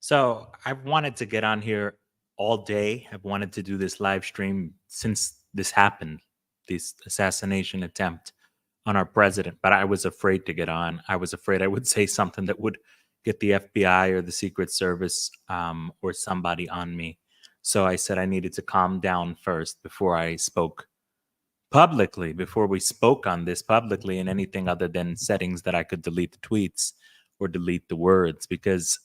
So I've wanted to get on here all day. I've wanted to do this live stream since this happened, this assassination attempt on our president, but I was afraid to get on. I was afraid I would say something that would get the FBI or the Secret Service or somebody on me. So I said I needed to calm down first before I spoke publicly, before we spoke on this publicly in anything other than settings that I could delete the tweets or delete the words because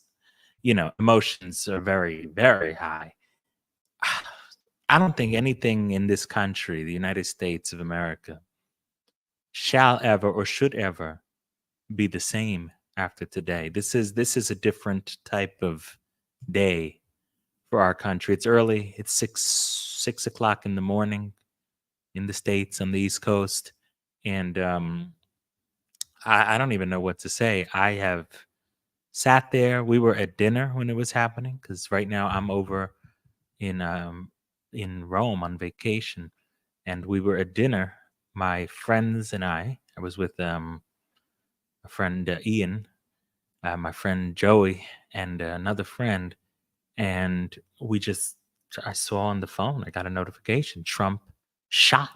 emotions are very, very high. I don't think anything in this country, the United States of America, shall ever or should ever be the same after today. This is a different type of day for our country. It's early. It's six o'clock in the morning in the States on the East Coast. And I don't even know what to say. I have sat there. We were at dinner when it was happening because right now I'm over in Rome on vacation, and we were at dinner. My friends and I was with a friend Ian, my friend Joey, and another friend, and I saw on the phone. I got a notification: Trump shot,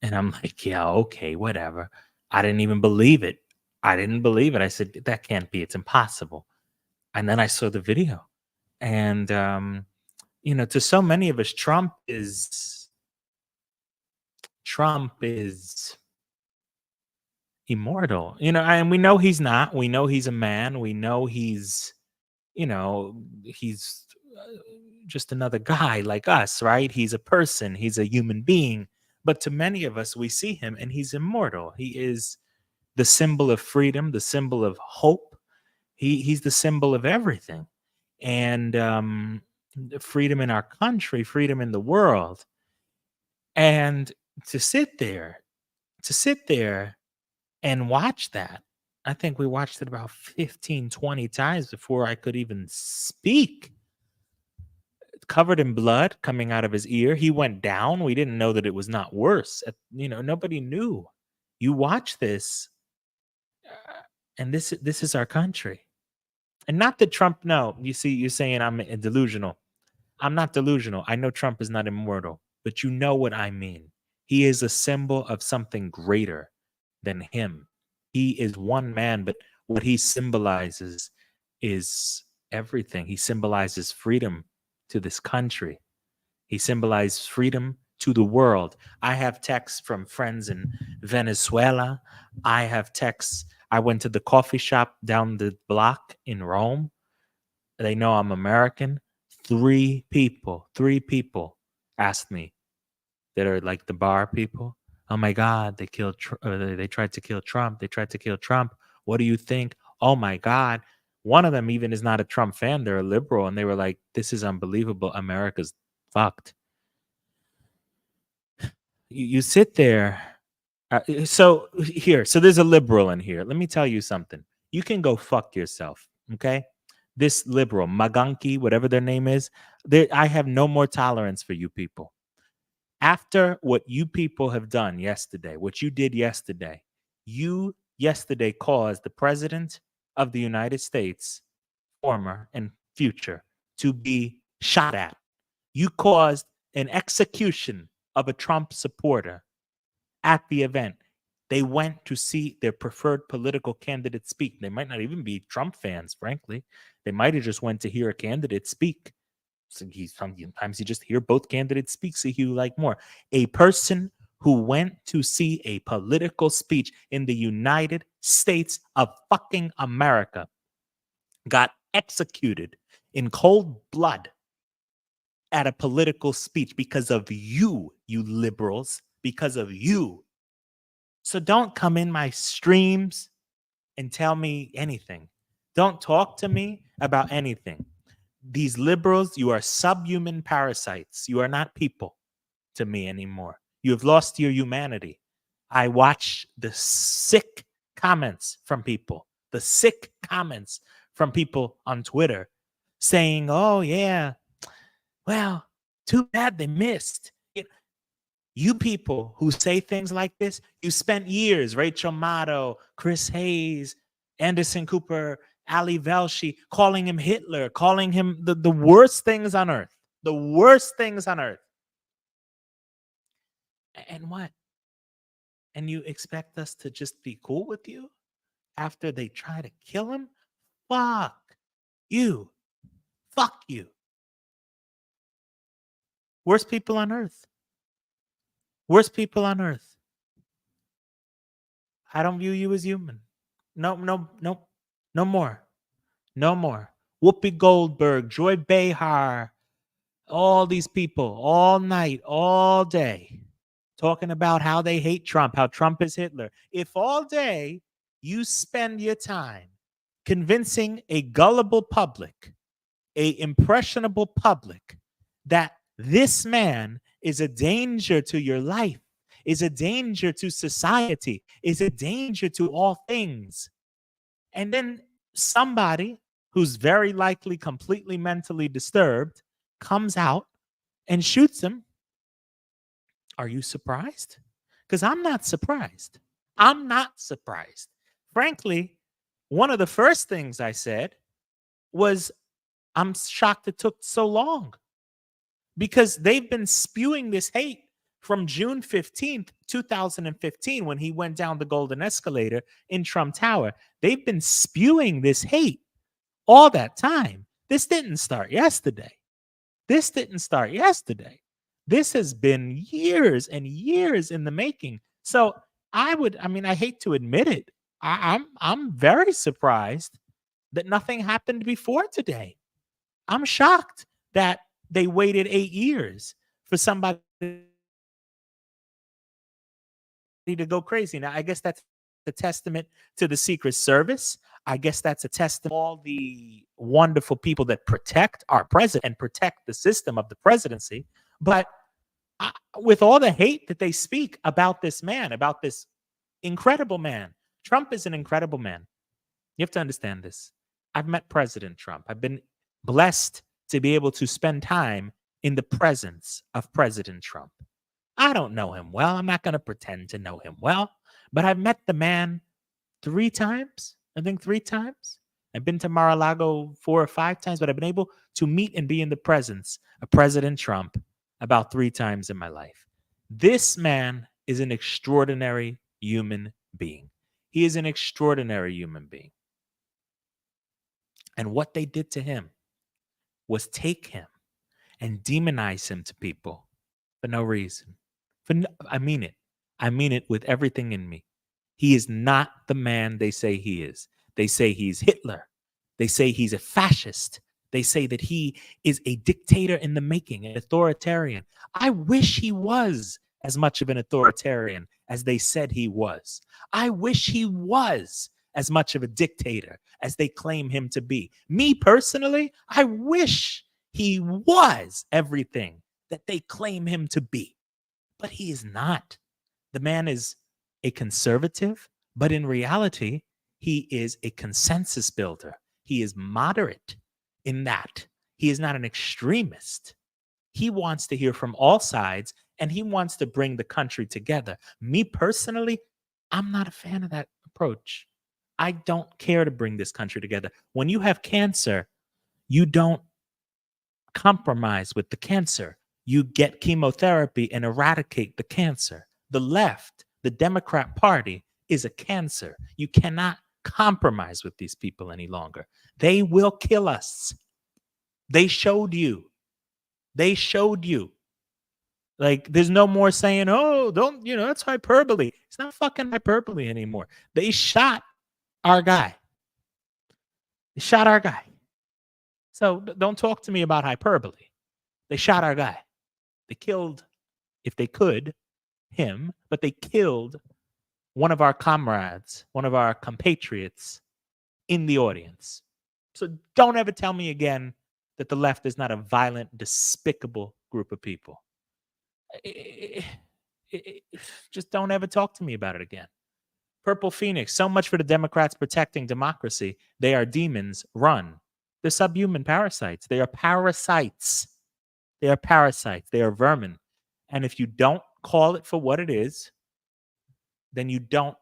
and I'm like, yeah, okay, whatever. I didn't even believe it. I didn't believe it. I said that can't be. It's impossible. And then I saw the video, and to so many of us, Trump is immortal. And we know he's not. We know he's a man. We know he's just another guy like us, right? He's a person. He's a human being. But to many of us, we see him and he's immortal. He is the symbol of freedom, the symbol of hope. He's the symbol of everything. And freedom in our country, freedom in the world. And to sit there and watch that, I think we watched it about 15, 20 times before I could even speak. Covered in blood coming out of his ear. He went down. We didn't know that it was not worse. Nobody knew. You watch this, and this is our country. And not that Trump, no, you see, you're saying I'm delusional. I'm not delusional. I know Trump is not immortal, but you know what I mean. He is a symbol of something greater than him. He is one man, but what he symbolizes is everything. He symbolizes freedom to this country. He symbolizes freedom to the world. I have texts from friends in Venezuela. I have texts. I went to the coffee shop down the block in Rome. They know I'm American. Three people asked me that are like the bar people. Oh my God, they tried to kill Trump. They tried to kill Trump. What do you think? Oh my God. One of them even is not a Trump fan. They're a liberal. And they were like, this is unbelievable. America's fucked. You sit there. So there's a liberal in here. Let me tell you something. You can go fuck yourself. Okay. This liberal, Maganki, whatever their name is, I have no more tolerance for you people. After what you people have done yesterday, what you did yesterday, you yesterday caused the president of the United States, former and future, to be shot at. You caused an execution of a Trump supporter at the event. They went to see their preferred political candidate speak. They might not even be Trump fans, frankly. They might have just went to hear a candidate speak. So sometimes you just hear both candidates speak, see who you like more. A person who went to see a political speech in the United States of fucking America got executed in cold blood at a political speech because of you liberals, because of you. So don't come in my streams and tell me anything. Don't talk to me about anything. These liberals, you are subhuman parasites. You are not people to me anymore. You have lost your humanity. I watch the sick comments from people, on Twitter saying, oh, yeah, well, too bad they missed. You people who say things like this, you spent years, Rachel Maddow, Chris Hayes, Anderson Cooper, Ali Velshi, calling him Hitler, calling him the worst things on earth. The worst things on earth. And what? And you expect us to just be cool with you after they try to kill him? Fuck you. Fuck you. Worst people on earth. Worst people on earth. I don't view you as human. No, no, no, no more. No more. Whoopi Goldberg, Joy Behar, all these people, all night, all day, talking about how they hate Trump, how Trump is Hitler. If all day you spend your time convincing a gullible public, a impressionable public, that this man is a danger to your life, is a danger to society, is a danger to all things, and then somebody who's very likely completely mentally disturbed comes out and shoots him, are you surprised? Because I'm not surprised. I'm not surprised. Frankly, one of the first things I said was, I'm shocked it took so long, because they've been spewing this hate from June 15th, 2015, when he went down the golden escalator in Trump Tower. They've been spewing this hate all that time. This didn't start yesterday. This didn't start yesterday. This has been years and years in the making. So I hate to admit it. I'm very surprised that nothing happened before today. I'm shocked that they waited 8 years for somebody to go crazy. Now, I guess that's a testament to the Secret Service. I guess that's a testament to all the wonderful people that protect our president and protect the system of the presidency. But with all the hate that they speak about this man, about this incredible man, Trump is an incredible man. You have to understand this. I've met President Trump. I've been blessed to be able to spend time in the presence of President Trump. I don't know him well. I'm not going to pretend to know him well, but I've met the man 3 times. I think 3 times. I've been to Mar-a-Lago 4 or 5 times, but I've been able to meet and be in the presence of President Trump about 3 times in my life. This man is an extraordinary human being. He is an extraordinary human being. And what they did to him was take him and demonize him to people for no reason. I mean it. I mean it with everything in me. He is not the man they say he is. They say he's Hitler. They say he's a fascist. They say that he is a dictator in the making, an authoritarian. I wish he was as much of an authoritarian as they said he was. I wish he was as much of a dictator as they claim him to be. Me personally, I wish he was everything that they claim him to be. But he is not. The man is a conservative, but in reality, he is a consensus builder. He is moderate in that. He is not an extremist. He wants to hear from all sides, and he wants to bring the country together. Me personally, I'm not a fan of that approach. I don't care to bring this country together. When you have cancer, you don't compromise with the cancer. You get chemotherapy and eradicate the cancer. The left, the Democrat Party, is a cancer. You cannot compromise with these people any longer. They will kill us. They showed you. They showed you. Like, there's no more saying, oh, don't, that's hyperbole. It's not fucking hyperbole anymore. They shot our guy. They shot our guy. So don't talk to me about hyperbole. They shot our guy. They killed, if they could, him, but they killed one of our comrades, one of our compatriots in the audience. So don't ever tell me again that the left is not a violent, despicable group of people. Just don't ever talk to me about it again. Purple Phoenix, so much for the Democrats protecting democracy. They are demons. Run. They're subhuman parasites. They are parasites. They are parasites. They are vermin. And if you don't call it for what it is, then you don't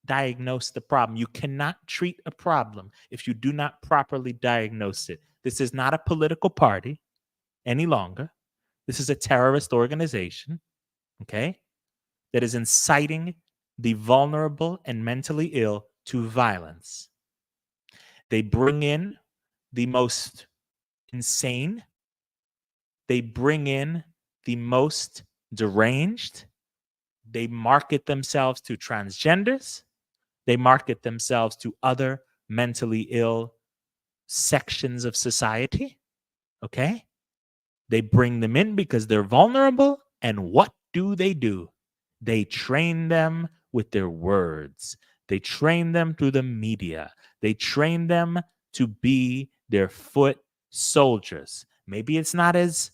diagnose the problem. You cannot treat a problem if you do not properly diagnose it. This is not a political party any longer. This is a terrorist organization, okay, that is inciting the vulnerable and mentally ill to violence. They bring in the most insane, they bring in the most deranged, they market themselves to transgenders, they market themselves to other mentally ill sections of society, okay? They bring them in because they're vulnerable, and what do? They train them with their words. They train them through the media. They train them to be their foot soldiers. Maybe it's not as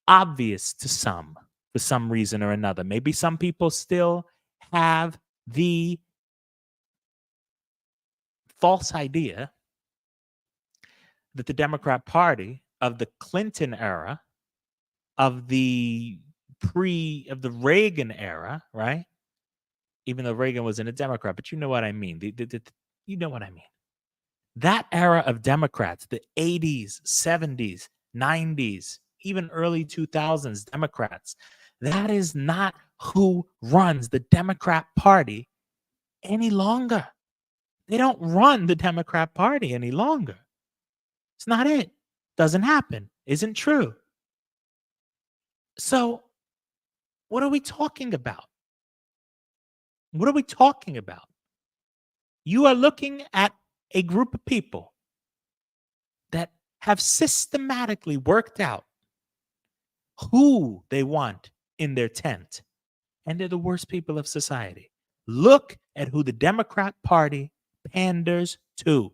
obvious to some for some reason or another. Maybe some people still have the false idea that the Democrat Party of the Clinton era, of the Reagan era, right? Even though Reagan wasn't a Democrat, but you know what I mean. You know what I mean. That era of Democrats, the 80s, 70s, 90s, even early 2000s Democrats, that is not who runs the Democrat Party any longer. They don't run the Democrat Party any longer. It's not it. Doesn't happen. Isn't true. So, what are we talking about? What are we talking about? You are looking at a group of people that have systematically worked out who they want in their tent, and they're the worst people of society. Look at who the Democrat Party panders to.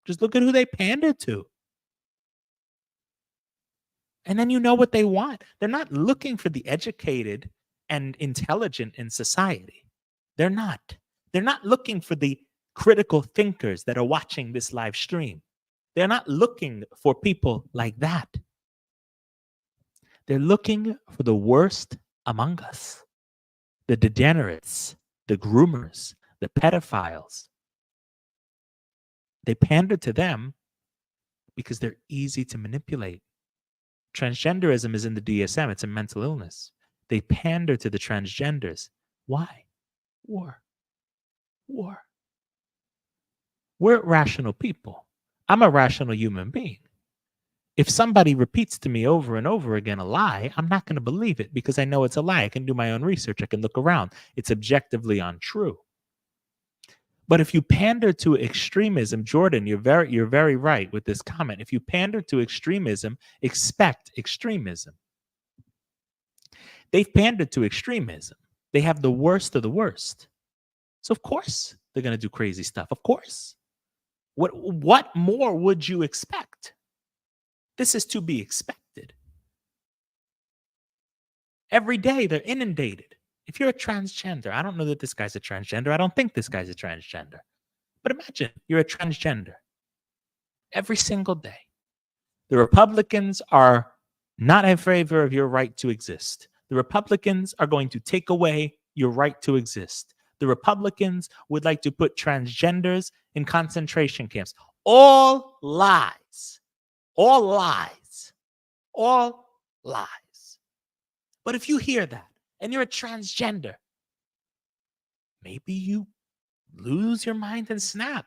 Just look at who they pander to. And then you know what they want. They're not looking for the educated and intelligent in society. They're not. They're not looking for the critical thinkers that are watching this live stream. They're not looking for people like that. They're looking for the worst among us, the degenerates, the groomers, the pedophiles. They pander to them because they're easy to manipulate. Transgenderism is in the DSM. It's a mental illness. They pander to the transgenders. Why? War. We're rational people. I'm a rational human being. If somebody repeats to me over and over again a lie, I'm not going to believe it because I know it's a lie. I can do my own research. I can look around. It's objectively untrue. But if you pander to extremism, Jordan, you're very right with this comment. If you pander to extremism, expect extremism. They've pandered to extremism. They have the worst of the worst. So of course they're going to do crazy stuff. Of course. What more would you expect? This is to be expected. Every day they're inundated. If you're a transgender, I don't know that this guy's a transgender. I don't think this guy's a transgender. But imagine you're a transgender. Every single day. The Republicans are not in favor of your right to exist. The Republicans are going to take away your right to exist. The Republicans would like to put transgenders in concentration camps. All lies. All lies. All lies. But if you hear that and you're a transgender, maybe you lose your mind and snap.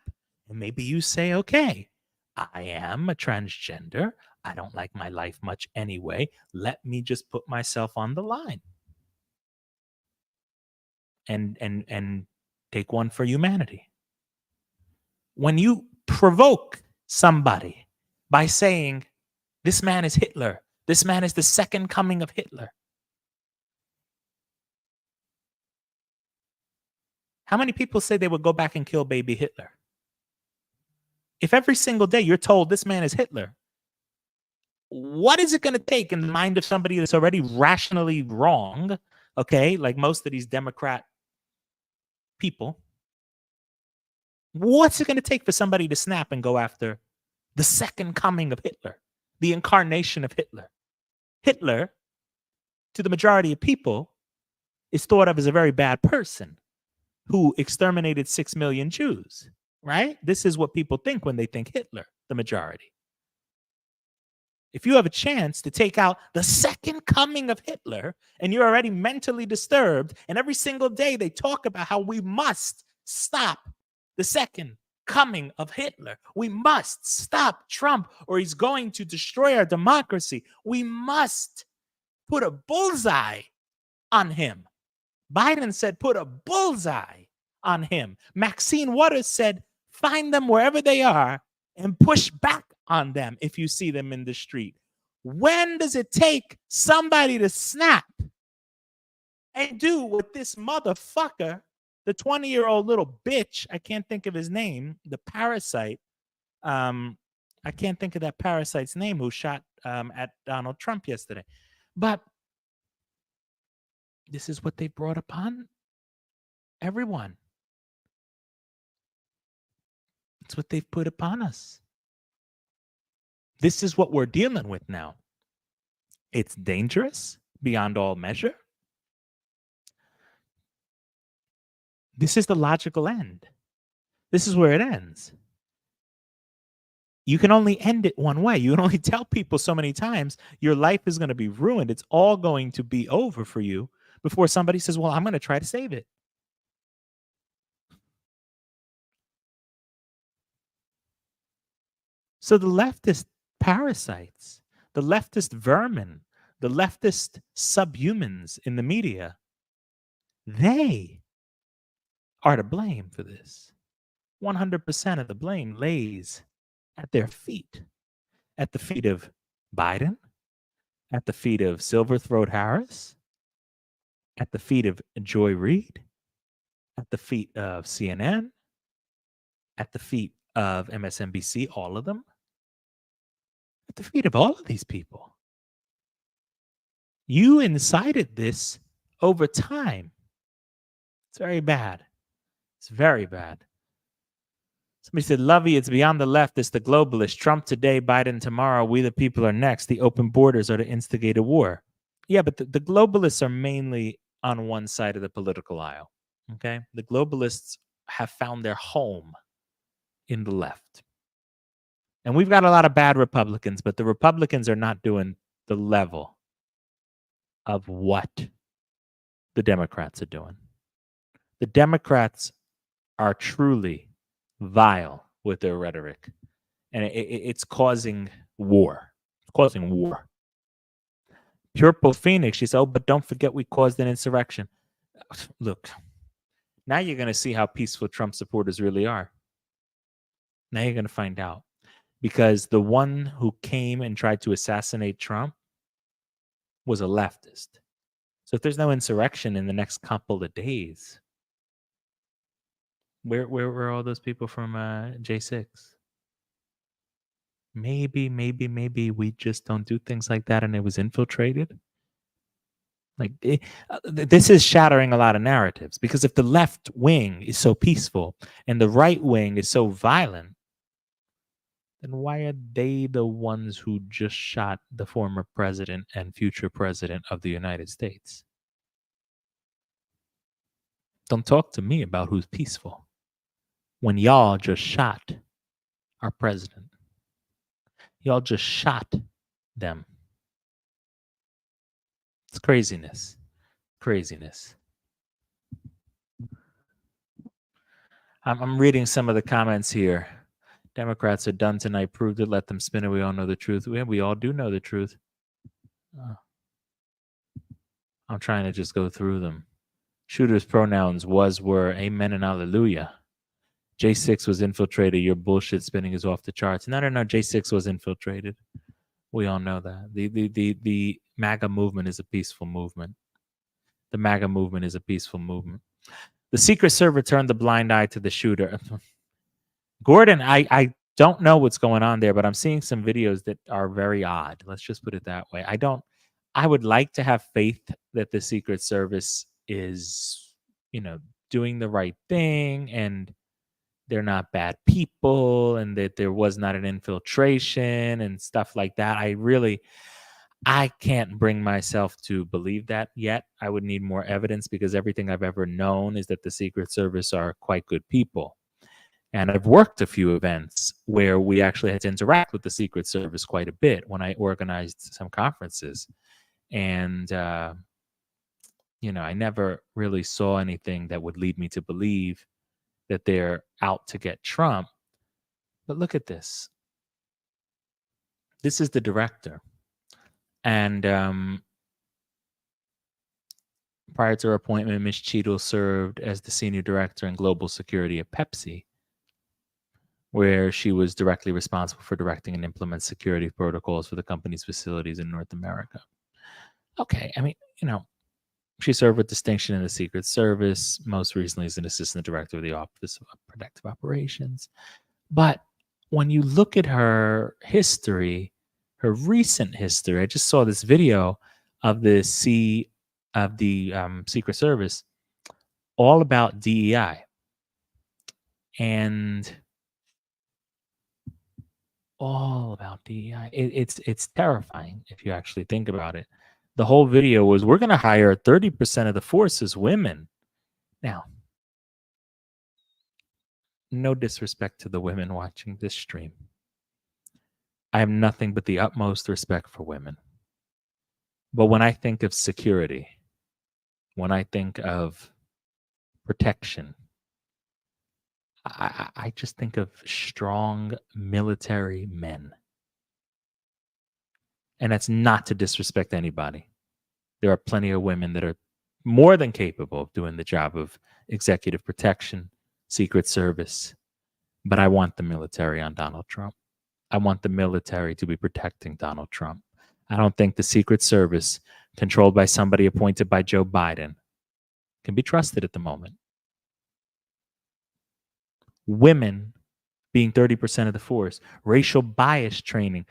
And maybe you say, okay, I am a transgender. I don't like my life much anyway. Let me just put myself on the line. And take one for humanity. When you provoke somebody by saying, this man is Hitler, this man is the second coming of Hitler. How many people say they would go back and kill baby Hitler? If every single day you're told this man is Hitler, what is it going to take in the mind of somebody that's already rationally wrong, okay, like most of these Democrat people? What's it going to take for somebody to snap and go after the second coming of Hitler, the incarnation of Hitler? Hitler, to the majority of people, is thought of as a very bad person. who exterminated 6 million Jews, right? This is what people think when they think Hitler, the majority. If you have a chance to take out the second coming of Hitler and you're already mentally disturbed, and every single day they talk about how we must stop the second coming of Hitler. We must stop Trump or he's going to destroy our democracy. We must put a bullseye on him. Biden said, put a bullseye on him. Maxine Waters said, find them wherever they are and push back on them if you see them in the street. When does it take somebody to snap and do what this motherfucker, the 20-year-old little bitch, I can't think of his name, the parasite, I can't think of that parasite's name who shot at Donald Trump yesterday. But this is what they brought upon everyone. It's what they've put upon us. This is what we're dealing with now. It's dangerous beyond all measure. This is the logical end. This is where it ends. You can only end it one way. You can only tell people so many times your life is going to be ruined. It's all going to be over for you before somebody says, well, I'm going to try to save it. So the leftist parasites, the leftist vermin, the leftist subhumans in the media, they are to blame for this. 100% of the blame lays at their feet, at the feet of Biden, at the feet of Silverthroat Harris, at the feet of Joy Reid, at the feet of CNN, at the feet of MSNBC, all of them, at the feet of all of these people. You incited this over time. It's very bad. It's very bad. Somebody said, Lovey, it's beyond the left. It's the globalist. Trump today, Biden tomorrow. We the people are next. The open borders are to instigate a war. Yeah, but the globalists are mainly on one side of the political aisle. Okay? The globalists have found their home in the left. And we've got a lot of bad Republicans, but the Republicans are not doing the level of what the Democrats are doing. The Democrats are truly vile with their rhetoric, and it's causing war. It's causing war. Purple Phoenix, she said, oh, but don't forget we caused an insurrection. Look, now you're going to see how peaceful Trump supporters really are. Now you're going to find out. Because the one who came and tried to assassinate Trump was a leftist. So if there's no insurrection in the next couple of days, where were all those people from J6? Maybe we just don't do things like that and it was infiltrated. Like this is shattering a lot of narratives, because if the left wing is so peaceful and the right wing is so violent, then why are they the ones who just shot the former president and future president of the United States? Don't talk to me about who's peaceful when y'all just shot our president. Y'all just shot them. It's craziness. Craziness. I'm reading some of the comments here. Democrats are done tonight. Proved it. Let them spin it. We all know the truth. We all do know the truth. I'm trying to just go through them. Shooter's pronouns was, were, amen, and hallelujah. J6 was infiltrated. Your bullshit spinning is off the charts. No. J6 was infiltrated. We all know that. The MAGA movement is a peaceful movement. The MAGA movement is a peaceful movement. The Secret Service turned the blind eye to the shooter. Gordon, I don't know what's going on there, but I'm seeing some videos that are very odd. Let's just put it that way. I would like to have faith that the Secret Service is, doing the right thing and they're not bad people and that there was not an infiltration and stuff like that. I can't bring myself to believe that yet. I would need more evidence because everything I've ever known is that the Secret Service are quite good people. And I've worked a few events where we actually had to interact with the Secret Service quite a bit when I organized some conferences. And, I never really saw anything that would lead me to believe that they're out to get Trump. But look at this. This is the director. And prior to her appointment, Ms. Cheadle served as the senior director in global security at Pepsi, where she was directly responsible for directing and implement security protocols for the company's facilities in North America. Okay, I mean, she served with distinction in the Secret Service, most recently as an assistant director of the Office of Protective Operations. But when you look at her history, her recent history, I just saw this video of the Secret Service, all about DEI, and all about DEI. It's terrifying if you actually think about it. The whole video was, we're going to hire 30% of the force as women. Now, no disrespect to the women watching this stream. I have nothing but the utmost respect for women. But when I think of security, when I think of protection, I just think of strong military men. And that's not to disrespect anybody. There are plenty of women that are more than capable of doing the job of executive protection, Secret Service. But I want the military on Donald Trump. I want the military to be protecting Donald Trump. I don't think the Secret Service, controlled by somebody appointed by Joe Biden, can be trusted at the moment. Women being 30% of the force, racial bias training,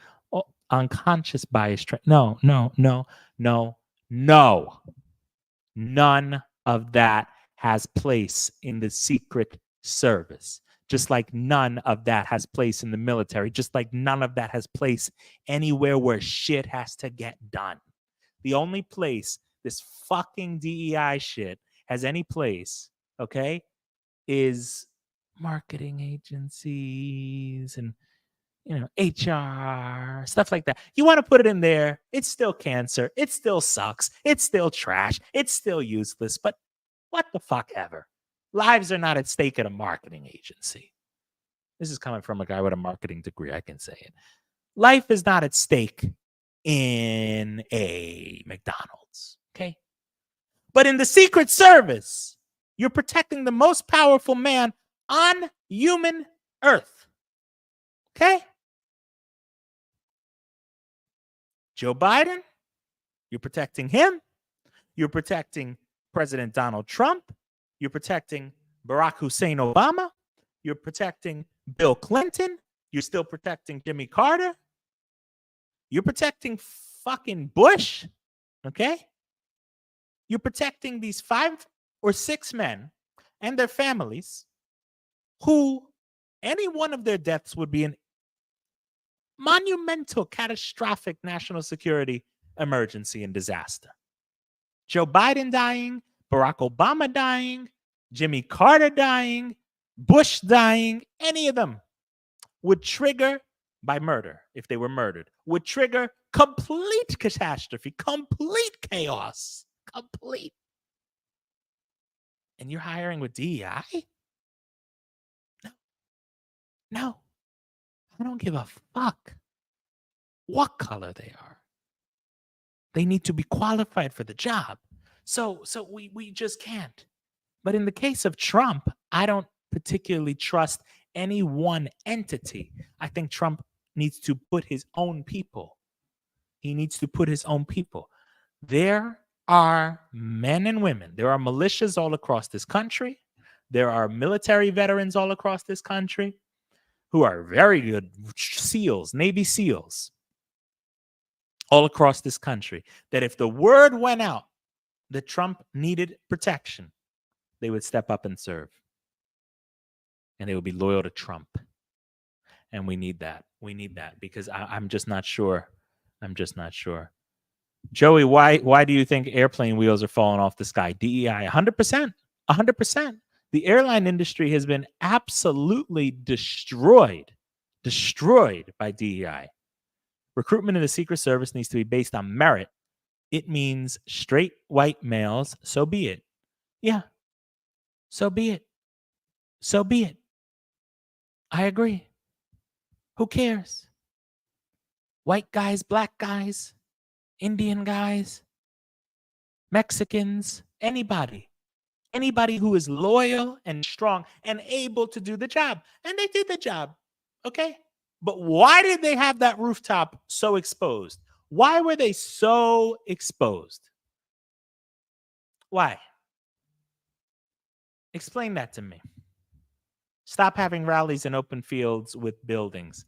unconscious bias training. No. None of that has place in the Secret Service. Just like none of that has place in the military. Just like none of that has place anywhere where shit has to get done. The only place this fucking DEI shit has any place, okay, is marketing agencies and HR, stuff like that. You want to put it in there, it's still cancer, it still sucks, it's still trash, it's still useless, but what the fuck ever. Lives are not at stake at a marketing agency. This is coming from a guy with a marketing degree, I can say it. Life is not at stake in a McDonald's, okay? But in the Secret Service, you're protecting the most powerful man on human earth, okay? Joe Biden, you're protecting him. You're protecting President Donald Trump. You're protecting Barack Hussein Obama. You're protecting Bill Clinton. You're still protecting Jimmy Carter. You're protecting fucking Bush, okay? You're protecting these 5 or 6 men and their families who any one of their deaths would be an monumental, catastrophic national security emergency and disaster. Joe Biden dying, Barack Obama dying, Jimmy Carter dying, Bush dying, any of them would trigger, by murder, if they were murdered, would trigger complete catastrophe, complete chaos, complete. And you're hiring with DEI? No. I don't give a fuck what color they are. They need to be qualified for the job. So we just can't. But in the case of Trump, I don't particularly trust any one entity. I think Trump needs to put his own people. He needs to put his own people. There are men and women. There are militias all across this country. There are military veterans all across this country who are very good SEALs, Navy SEALs, all across this country, that if the word went out that Trump needed protection, they would step up and serve. And they would be loyal to Trump. And we need that. We need that because I'm just not sure. I'm just not sure. Joey, why do you think airplane wheels are falling off the sky? DEI, 100%. 100%. The airline industry has been absolutely destroyed by DEI. Recruitment in the Secret Service needs to be based on merit. It means straight white males, so be it. Yeah, so be it. So be it. I agree. Who cares? White guys, black guys, Indian guys, Mexicans, anybody who is loyal and strong and able to do the job. And they did the job. Okay. But why did they have that rooftop so exposed? Why were they so exposed? Why? Explain that to me. Stop having rallies in open fields with buildings.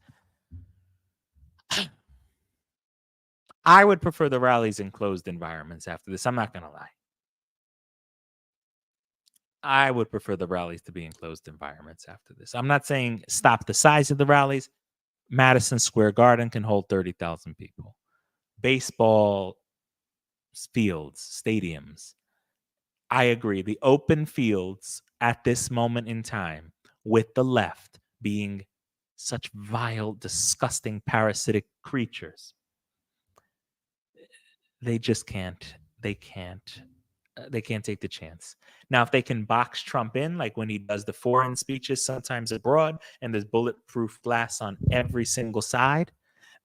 I would prefer the rallies in closed environments after this. I'm not going to lie. I would prefer the rallies to be in closed environments after this. I'm not saying stop the size of the rallies. Madison Square Garden can hold 30,000 people. Baseball fields, stadiums. I agree. The open fields at this moment in time, with the left being such vile, disgusting, parasitic creatures, they just can't. They can't. They can't take the chance. Now, if they can box Trump in, like when he does the foreign speeches, sometimes abroad, and there's bulletproof glass on every single side,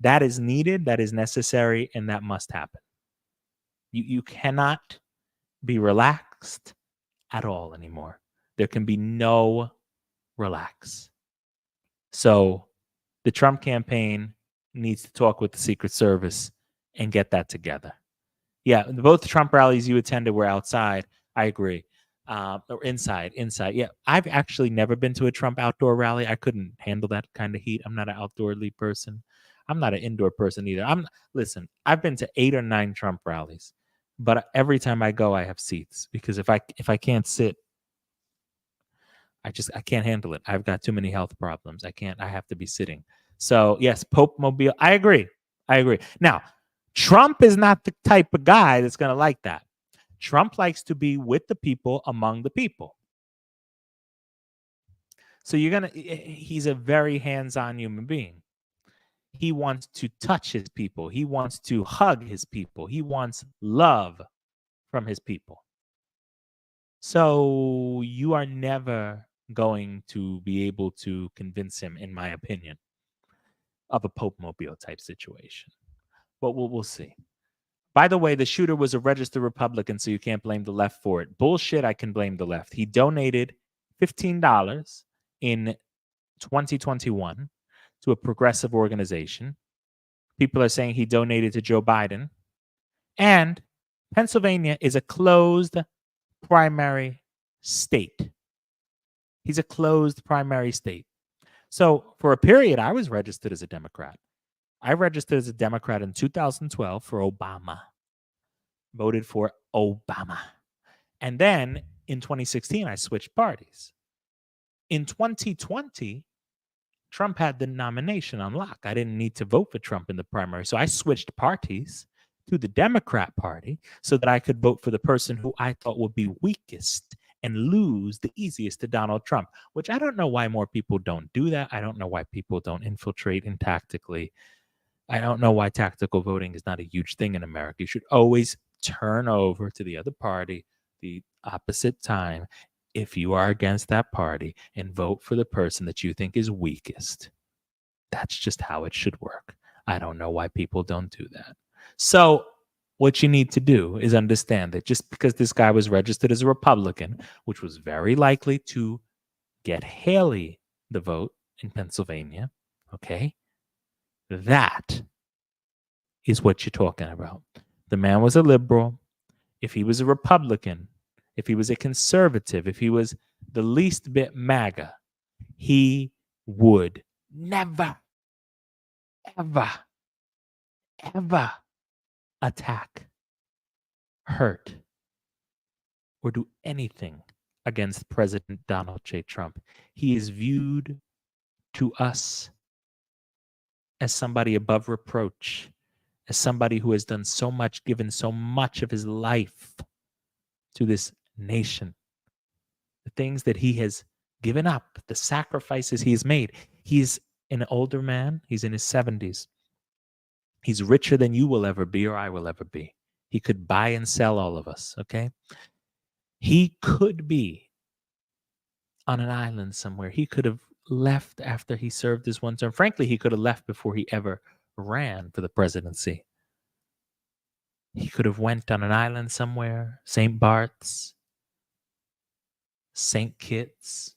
that is needed, that is necessary, and that must happen. You cannot be relaxed at all anymore. There can be no relax. So the Trump campaign needs to talk with the Secret Service and get that together. Yeah, both Trump rallies you attended were outside. I agree. Or inside. Yeah, I've actually never been to a Trump outdoor rally. I couldn't handle that kind of heat. I'm not an outdoorly person. I'm not an indoor person either. Listen, I've been to 8 or 9 Trump rallies, but every time I go, I have seats because if I can't sit, I can't handle it. I've got too many health problems. I have to be sitting. So yes, Pope Mobile. I agree. Now, Trump is not the type of guy that's going to like that. Trump likes to be with the people, among the people. So he's a very hands-on human being. He wants to touch his people. He wants to hug his people. He wants love from his people. So you are never going to be able to convince him, in my opinion, of a Pope Mobile type situation. But we'll see. By the way, the shooter was a registered Republican, so you can't blame the left for it. Bullshit, I can blame the left. He donated $15 in 2021 to a progressive organization. People are saying he donated to Joe Biden. And Pennsylvania is a closed primary state. He's a closed primary state. So for a period, I was registered as a Democrat. I registered as a Democrat in 2012 for Obama. Voted for Obama. And then in 2016, I switched parties. In 2020, Trump had the nomination on lock. I didn't need to vote for Trump in the primary. So I switched parties to the Democrat Party so that I could vote for the person who I thought would be weakest and lose the easiest to Donald Trump, which I don't know why more people don't do that. I don't know why people don't infiltrate and tactically. I don't know why tactical voting is not a huge thing in America. You should always turn over to the other party the opposite time if you are against that party and vote for the person that you think is weakest. That's just how it should work. I don't know why people don't do that. So what you need to do is understand that just because this guy was registered as a Republican, which was very likely to get Haley the vote in Pennsylvania, okay, that is what you're talking about. The man was a liberal. If he was a Republican, if he was a conservative, if he was the least bit MAGA, he would never, ever, ever attack, hurt, or do anything against President Donald J. Trump. He is viewed to us as somebody above reproach, as somebody who has done so much, given so much of his life to this nation, the things that he has given up, the sacrifices he's made. He's an older man, he's in his 70s. He's richer than you will ever be or I will ever be. He could buy and sell all of us, okay? He could be on an island somewhere. He could have left after he served his one term. Frankly, he could have left before he ever ran for the presidency. He could have went on an island somewhere, St. Bart's, St. Kitts,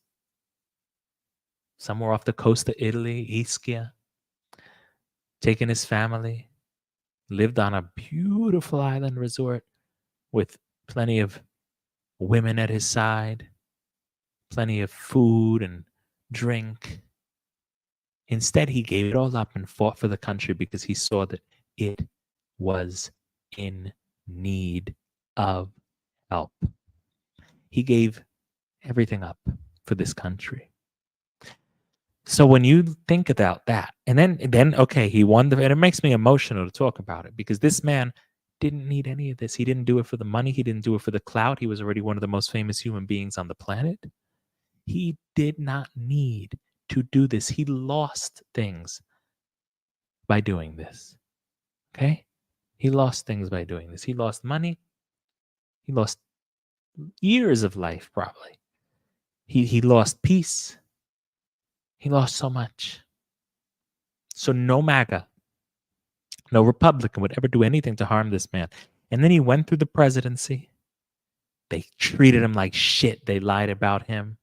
somewhere off the coast of Italy, Ischia, taken his family, lived on a beautiful island resort with plenty of women at his side, plenty of food and drink. Instead, he gave it all up and fought for the country because he saw that it was in need of help. He gave everything up for this country. So when you think about that, and then okay, he won and it makes me emotional to talk about it because this man didn't need any of this. He didn't do it for the money. He didn't do it for the clout. He was already one of the most famous human beings on the planet. He did not need to do this. He lost things by doing this. Okay? He lost things by doing this. He lost money. He lost years of life, probably. He lost peace. He lost so much. So no MAGA, no Republican would ever do anything to harm this man. And then he went through the presidency. They treated him like shit. They lied about him.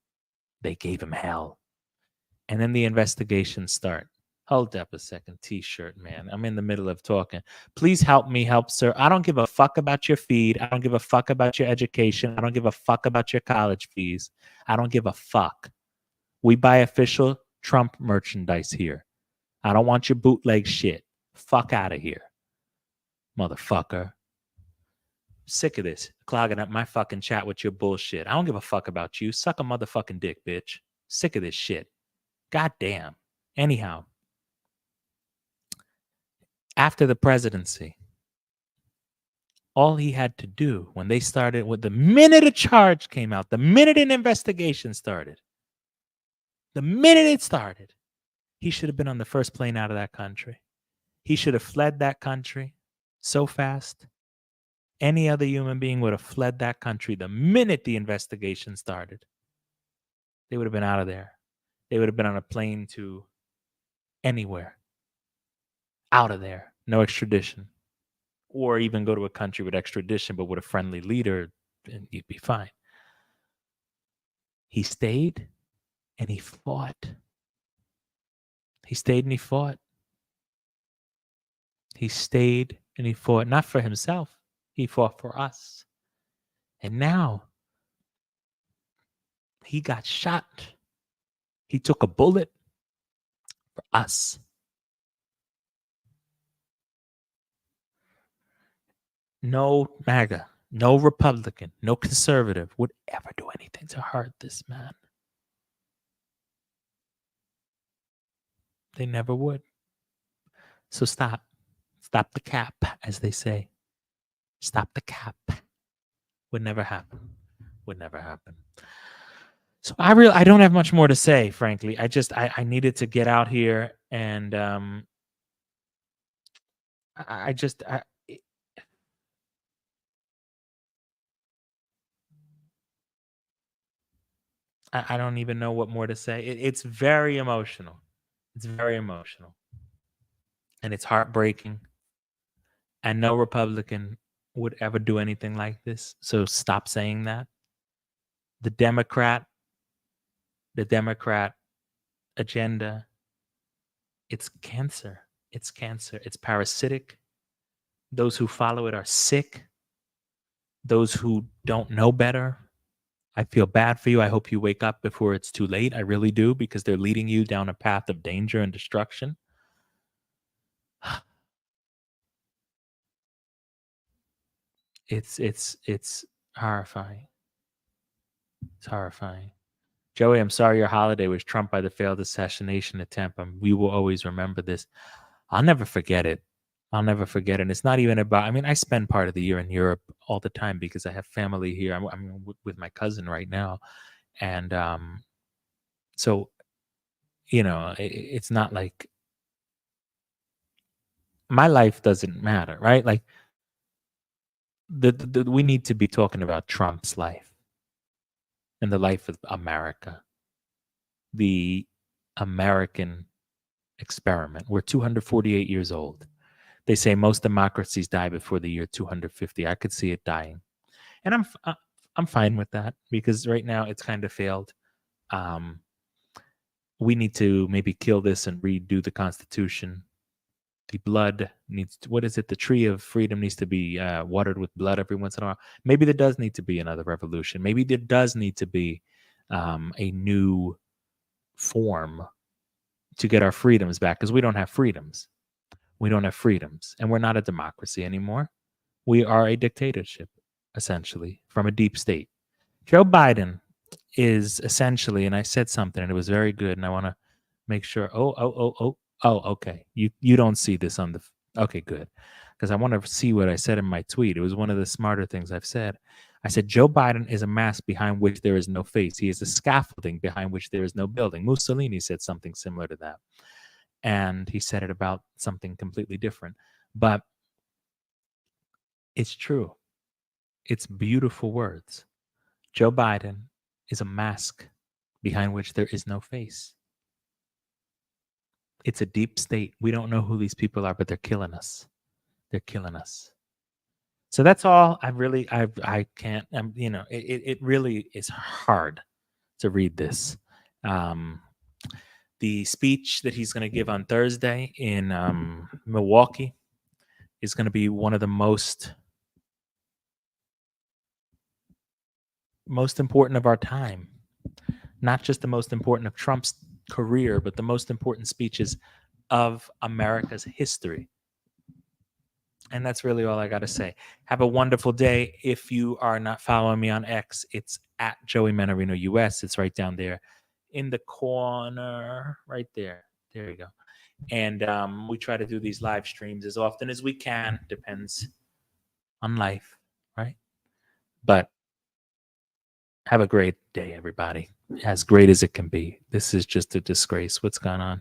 They gave him hell. And then the investigations start. Hold up a second, T-shirt, man. I'm in the middle of talking. Please help me help, sir. I don't give a fuck about your feed. I don't give a fuck about your education. I don't give a fuck about your college fees. I don't give a fuck. We buy official Trump merchandise here. I don't want your bootleg shit. Fuck out of here, motherfucker. Sick of this. Clogging up my fucking chat with your bullshit. I don't give a fuck about you. Suck a motherfucking dick, bitch. Sick of this shit. God damn. Anyhow, after the presidency, all he had to do when they started, with the minute a charge came out, the minute an investigation started, the minute it started, he should have been on the first plane out of that country. He should have fled that country so fast. Any other human being would have fled that country the minute the investigation started. They would have been out of there. They would have been on a plane to anywhere. Out of there. No extradition. Or even go to a country with extradition, but with a friendly leader, and you'd be fine. He stayed and he fought. He stayed and he fought. He stayed and he fought, not for himself. He fought for us. And now he got shot. He took a bullet for us. No MAGA, no Republican, no conservative would ever do anything to hurt this man. They never would. So stop. Stop the cap, as they say. Stop the cap. Would never happen. Would never happen. So I don't have much more to say, frankly. I needed to get out here and I don't even know what more to say. It's very emotional. It's very emotional. And it's heartbreaking. And no Republican would ever do anything like this. So stop saying that. The Democrat agenda, it's cancer. It's cancer. It's parasitic. Those who follow it are sick. Those who don't know better, I feel bad for you. I hope you wake up before it's too late. I really do, because they're leading you down a path of danger and destruction. It's horrifying. It's horrifying. Joey, I'm sorry your holiday was trumped by the failed assassination attempt. We will always remember this. I'll never forget it. I'll never forget it. And it's not even about, I mean, I spend part of the year in Europe all the time because I have family here. I'm with my cousin right now. And so, it's not like my life doesn't matter, right? Like we need to be talking about Trump's life and the life of America, the American experiment. We're 248 years old. They say most democracies die before the year 250. I could see it dying, and I'm fine with that because right now it's kind of failed. Um, we need to maybe kill this and redo the Constitution. The blood needs to, what is it? The tree of freedom needs to be watered with blood every once in a while. Maybe there does need to be another revolution. Maybe there does need to be a new form to get our freedoms back because we don't have freedoms. We don't have freedoms, and we're not a democracy anymore. We are a dictatorship, essentially, from a deep state. Joe Biden is essentially, and I said something, and it was very good, and I want to make sure. Okay. You don't see this on the. Okay, good, because I want to see what I said in my tweet. It was one of the smarter things I've said. I said Joe Biden is a mask behind which there is no face. He is a scaffolding behind which there is no building. Mussolini said something similar to that, and he said it about something completely different, but it's true. It's beautiful words. Joe Biden is a mask behind which there is no face. It's a deep state. We don't know who these people are, but they're killing us. They're killing us. So that's all. I can't. It really is hard to read this. Um, the speech that he's going to give on Thursday in Milwaukee is going to be one of the most important of our time. Not just the most important of Trump's career, but the most important speeches of America's history. And that's really all I got to say. Have a wonderful day. If you are not following me on X, it's at Joey Manarino US. It's right down there in the corner, right there. There you go. And we try to do these live streams as often as we can. Depends on life, right? But have a great day, everybody. As great as it can be. This is just a disgrace. What's going on?